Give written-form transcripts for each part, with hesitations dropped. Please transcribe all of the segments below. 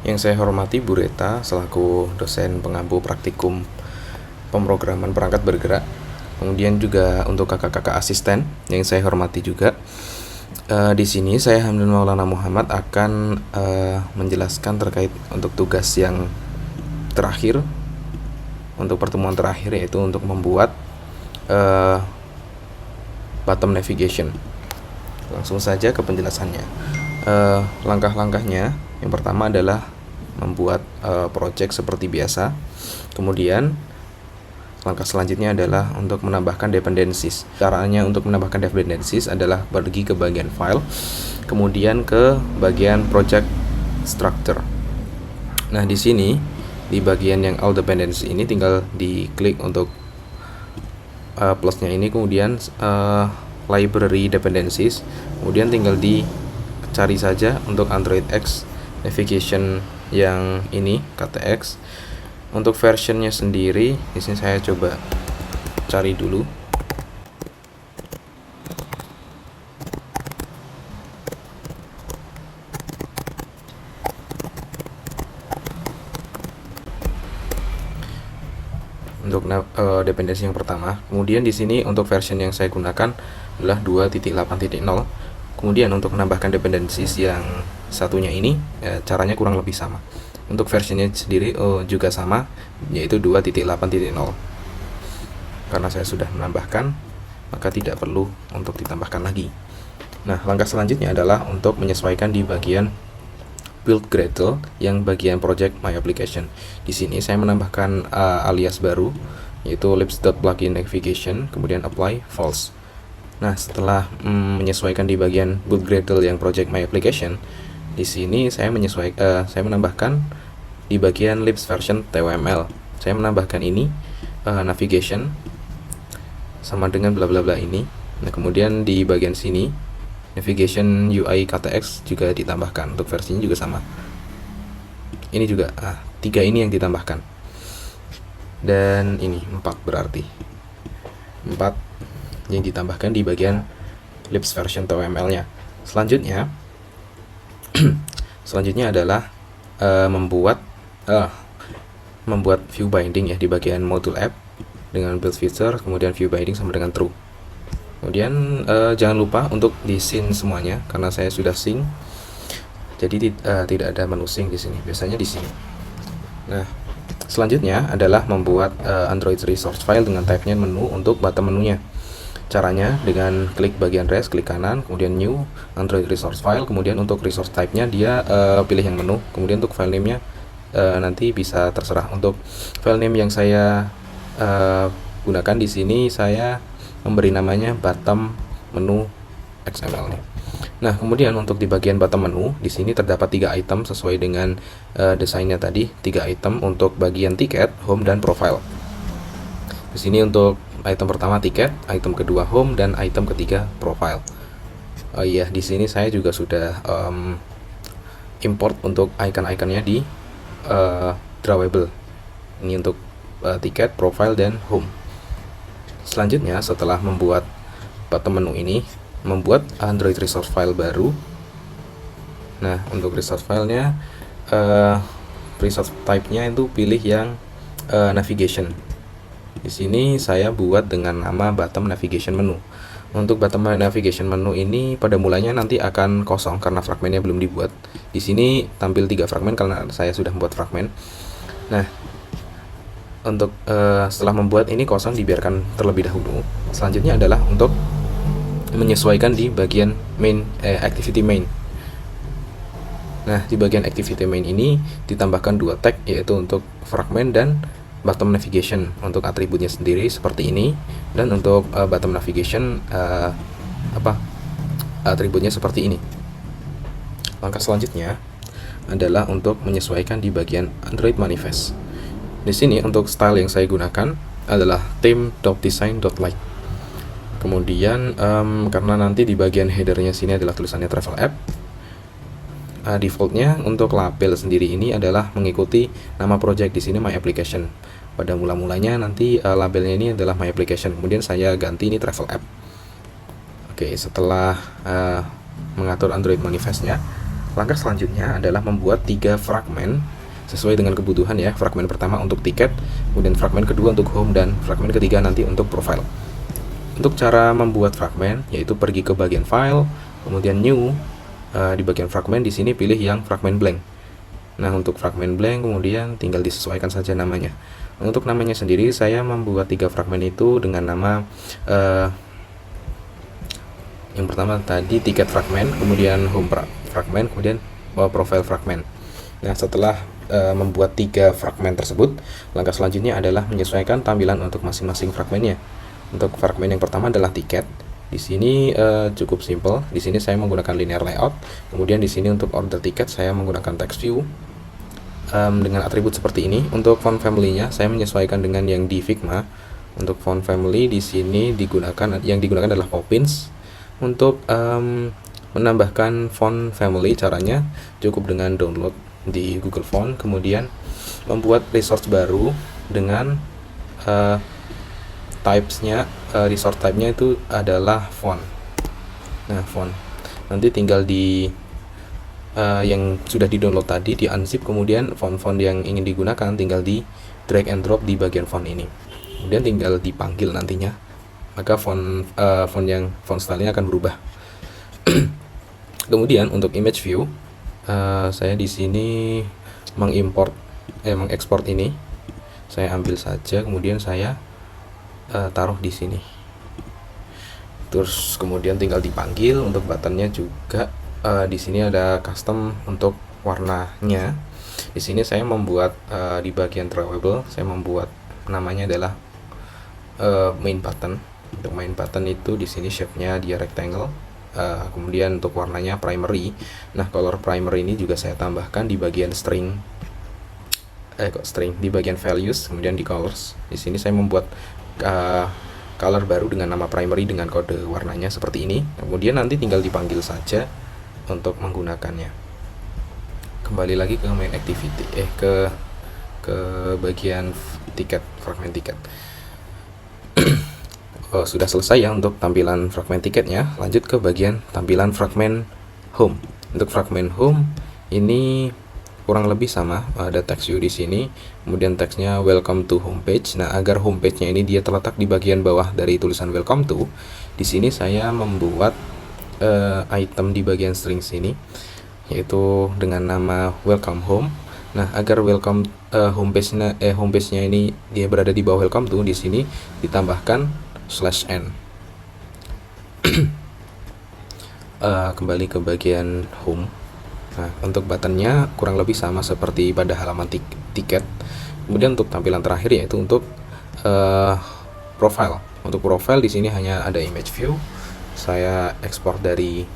Yang saya hormati Bu Reta selaku dosen pengampu praktikum pemrograman perangkat bergerak. Kemudian juga untuk kakak-kakak asisten yang saya hormati juga. Di sini saya Hamdan Maulana Muhammad akan menjelaskan terkait untuk tugas yang terakhir untuk pertemuan terakhir, yaitu untuk membuat bottom navigation. Langsung saja ke penjelasannya. Langkah-langkahnya yang pertama adalah membuat project seperti biasa. Kemudian langkah selanjutnya adalah untuk menambahkan dependencies. Caranya untuk menambahkan dependencies adalah pergi ke bagian file, kemudian ke bagian project structure. Nah, di sini di bagian yang all dependencies ini tinggal diklik untuk plusnya ini, kemudian library dependencies, kemudian tinggal dicari saja untuk Android X navigation yang ini KTX. Untuk versionnya sendiri di sini saya coba cari dulu. Untuk dependensi yang pertama. Kemudian di sini untuk version yang saya gunakan adalah 2.8.0. Kemudian untuk menambahkan dependencies yang satunya ini caranya kurang lebih sama. Untuk versionnya sendiri juga sama, yaitu 2.8.0. Karena saya sudah menambahkan, maka tidak perlu untuk ditambahkan lagi. Nah, langkah selanjutnya adalah untuk menyesuaikan di bagian build Gradle yang bagian project my application. Di sini saya menambahkan alias baru, yaitu libs.plugin navigation, kemudian apply false. Nah, setelah menyesuaikan di bagian build Gradle yang project my application, di sini saya menambahkan di bagian libs version twml. Saya menambahkan ini navigation sama dengan bla bla bla ini. Nah, kemudian di bagian sini navigation UI KTX juga ditambahkan, untuk versinya juga sama. Ini juga 3 ini yang ditambahkan. Dan ini 4 berarti 4 yang ditambahkan di bagian libs version twml-nya. Selanjutnya adalah membuat view binding ya di bagian module app dengan build feature, kemudian view binding sama dengan true. Kemudian jangan lupa untuk di sync semuanya, karena saya sudah sync, jadi tidak ada menu sync di sini. Biasanya di sini. Nah, selanjutnya adalah membuat Android resource file dengan type-nya menu untuk bottom menunya. Caranya dengan klik bagian res, klik kanan, kemudian new Android resource file, kemudian untuk resource type-nya dia pilih yang menu, kemudian untuk file name-nya nanti bisa terserah. Untuk file name yang saya gunakan di sini, saya memberi namanya bottom menu XML nih. Nah, kemudian untuk di bagian bottom menu di sini terdapat 3 item sesuai dengan desainnya tadi, 3 item untuk bagian tiket, home dan profile. Di sini untuk item pertama tiket, item kedua home, dan item ketiga profile. Oh iya, di sini saya juga sudah import untuk icon-iconnya di drawable. Ini untuk tiket, profile, dan home. Selanjutnya, setelah membuat bottom menu ini, membuat Android resource file baru. Nah, untuk resource filenya, resource type-nya itu pilih yang navigation. Di sini saya buat dengan nama bottom navigation menu. Untuk bottom navigation menu ini pada mulanya nanti akan kosong karena fragmennya belum dibuat. Di sini tampil 3 fragmen karena saya sudah membuat fragmen. Nah, untuk setelah membuat ini kosong dibiarkan terlebih dahulu. Selanjutnya adalah untuk menyesuaikan di bagian main activity main. Nah, di bagian activity main ini ditambahkan 2 tag, yaitu untuk fragment dan bottom navigation. Untuk atributnya sendiri seperti ini, dan untuk bottom navigation atributnya seperti ini. Langkah selanjutnya adalah untuk menyesuaikan di bagian Android manifest. Di sini untuk style yang saya gunakan adalah theme.design.light. Kemudian karena nanti di bagian headernya sini adalah tulisannya travel app, defaultnya untuk label sendiri ini adalah mengikuti nama project. Di sini my application. Pada mula-mulanya nanti labelnya ini adalah my application. Kemudian saya ganti ini travel app. Oke, setelah mengatur Android manifestnya, langkah selanjutnya adalah membuat 3 fragmen sesuai dengan kebutuhan ya. Fragmen pertama untuk tiket, kemudian fragmen kedua untuk home, dan fragmen ketiga nanti untuk profile. Untuk cara membuat fragmen, yaitu pergi ke bagian file, kemudian new, di bagian fragmen di sini pilih yang fragmen blank. Nah, untuk fragmen blank kemudian tinggal disesuaikan saja namanya. Untuk namanya sendiri saya membuat 3 fragmen itu dengan nama yang pertama tadi tiket fragmen, kemudian home fragmen, kemudian profile fragmen. Nah, setelah membuat 3 fragmen tersebut, langkah selanjutnya adalah menyesuaikan tampilan untuk masing-masing fragmennya. Untuk fragmen yang pertama adalah tiket. Di sini cukup simple. Di sini saya menggunakan linear layout. Kemudian di sini untuk order tiket saya menggunakan text view dengan atribut seperti ini. Untuk font family-nya saya menyesuaikan dengan yang di Figma. Untuk font family di sini yang digunakan adalah Poppins. Untuk menambahkan font family, caranya cukup dengan download di Google Font, kemudian membuat resource baru dengan resource type-nya itu adalah font. Nah, font nanti tinggal di yang sudah di download tadi di unzip, kemudian font-font yang ingin digunakan tinggal di drag and drop di bagian font ini, kemudian tinggal dipanggil nantinya, maka font stylenya akan berubah. Kemudian untuk image view, saya di sini mengekspor ini. Saya ambil saja, kemudian saya taruh di sini. Terus kemudian tinggal dipanggil. Untuk buttonnya juga di sini ada custom untuk warnanya. Di sini saya membuat di bagian drawable, saya membuat namanya adalah main button. Untuk main button itu di sini shape-nya dia rectangle. Kemudian untuk warnanya primary. Nah, color primary ini juga saya tambahkan di bagian string di bagian values, kemudian di colors. Di sini saya membuat color baru dengan nama primary dengan kode warnanya seperti ini. Kemudian nanti tinggal dipanggil saja untuk menggunakannya. Kembali lagi ke main activity, ke bagian tiket, fragmen tiket. Sudah selesai ya untuk tampilan fragmen tiketnya. Lanjut ke bagian tampilan fragmen home. Untuk fragmen home ini kurang lebih sama, ada text view di sini, kemudian teksnya welcome to homepage. Nah, agar homepage-nya ini dia terletak di bagian bawah dari tulisan welcome to, di sini saya membuat item di bagian string sini, yaitu dengan nama welcome home. Nah, agar welcome homepage-nya ini dia berada di bawah welcome to, di sini ditambahkan /n. Kembali ke bagian home. Nah, untuk buttonnya kurang lebih sama seperti pada halaman tiket. Kemudian untuk tampilan terakhir yaitu untuk profile. Untuk profile di sini hanya ada image view. Saya ekspor dari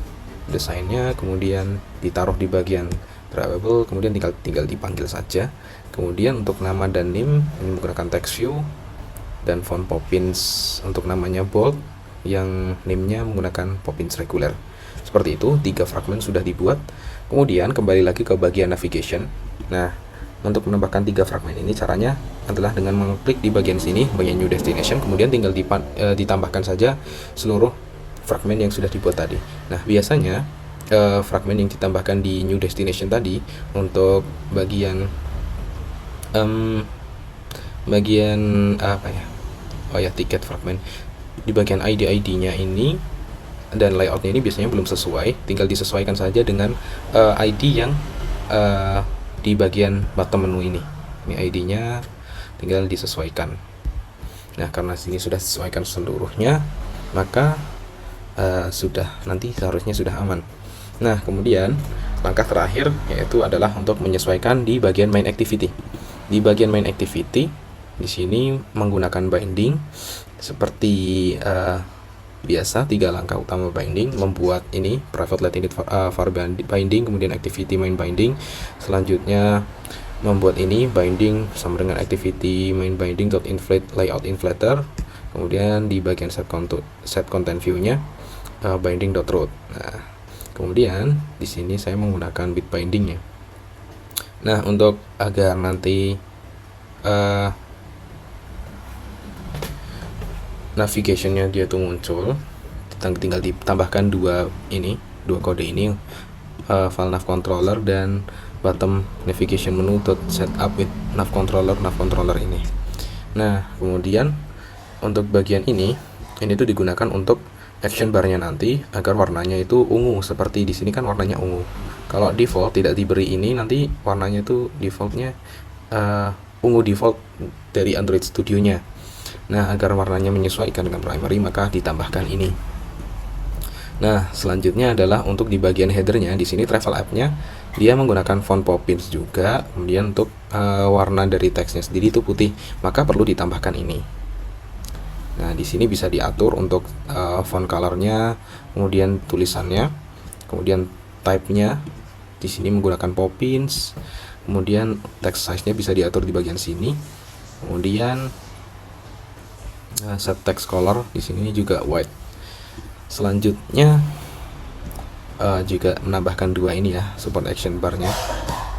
desainnya, kemudian ditaruh di bagian drawable, kemudian tinggal dipanggil saja. Kemudian untuk nama dan name ini menggunakan text view, dan font Poppins untuk namanya bold, yang name-nya menggunakan Poppins regular. Seperti itu, 3 fragmen sudah dibuat. Kemudian kembali lagi ke bagian navigation. Nah, untuk menambahkan 3 fragmen ini caranya adalah dengan mengklik di bagian sini, bagian new destination, kemudian tinggal ditambahkan saja seluruh fragmen yang sudah dibuat tadi. Nah, biasanya fragmen yang ditambahkan di new destination tadi untuk bagian apa ya? Oh ya, tiket fragmen. Di bagian ID-nya ini dan layoutnya ini biasanya belum sesuai, tinggal disesuaikan saja dengan ID yang di bagian bottom menu ini. Ini ID-nya tinggal disesuaikan. Nah, karena sini sudah disesuaikan seluruhnya, maka seharusnya sudah aman. Nah, kemudian langkah terakhir yaitu adalah untuk menyesuaikan di bagian main activity. Di bagian main activity di sini menggunakan binding seperti biasa, 3 langkah utama binding. Membuat ini private let init var binding, kemudian activity main binding. Selanjutnya membuat ini binding sama dengan activity main binding .inflate layout inflater. Kemudian di bagian set content view-nya binding.root. Nah, kemudian di sini saya menggunakan bit binding ya. Nah, untuk agar nanti navigationnya dia tuh muncul, tinggal ditambahkan dua kode ini file nav controller dan bottom navigation menu setup with nav controller ini. Nah, kemudian untuk bagian ini tuh digunakan untuk action barnya nanti agar warnanya itu ungu, seperti di sini kan warnanya ungu. Kalau default tidak diberi ini, nanti warnanya itu defaultnya ungu default dari Android Studio-nya. Nah, agar warnanya menyesuaikan dengan primary, maka ditambahkan ini. Nah, selanjutnya adalah untuk di bagian headernya, di sini travel app-nya dia menggunakan font Poppins juga. Kemudian untuk warna dari teksnya sendiri itu putih, maka perlu ditambahkan ini. Nah, di sini bisa diatur untuk font color-nya, kemudian tulisannya, kemudian type-nya. Di sini menggunakan Poppins. Kemudian text size-nya bisa diatur di bagian sini. Kemudian set text color di sini juga white. Selanjutnya juga menambahkan dua ini ya, support action bar-nya.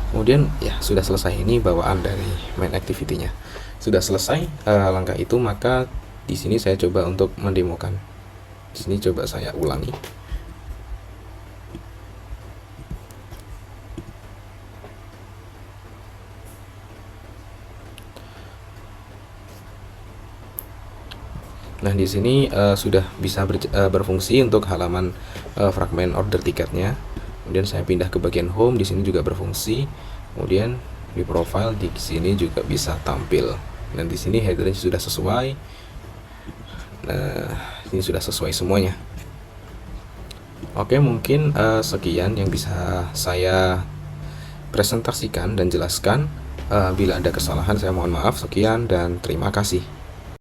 Kemudian ya sudah selesai, ini bawaan dari main activity-nya. Sudah selesai langkah itu, maka di sini saya coba untuk mendemokan. Di sini coba saya ulangi. Nah, di sini sudah bisa berfungsi untuk halaman fragmen order tiketnya. Kemudian saya pindah ke bagian home, di sini juga berfungsi. Kemudian di profile di sini juga bisa tampil. Dan di sini headernya sudah sesuai. Nah, ini sudah sesuai semuanya. Oke, mungkin sekian yang bisa saya presentasikan dan jelaskan. Bila ada kesalahan saya mohon maaf. Sekian dan terima kasih.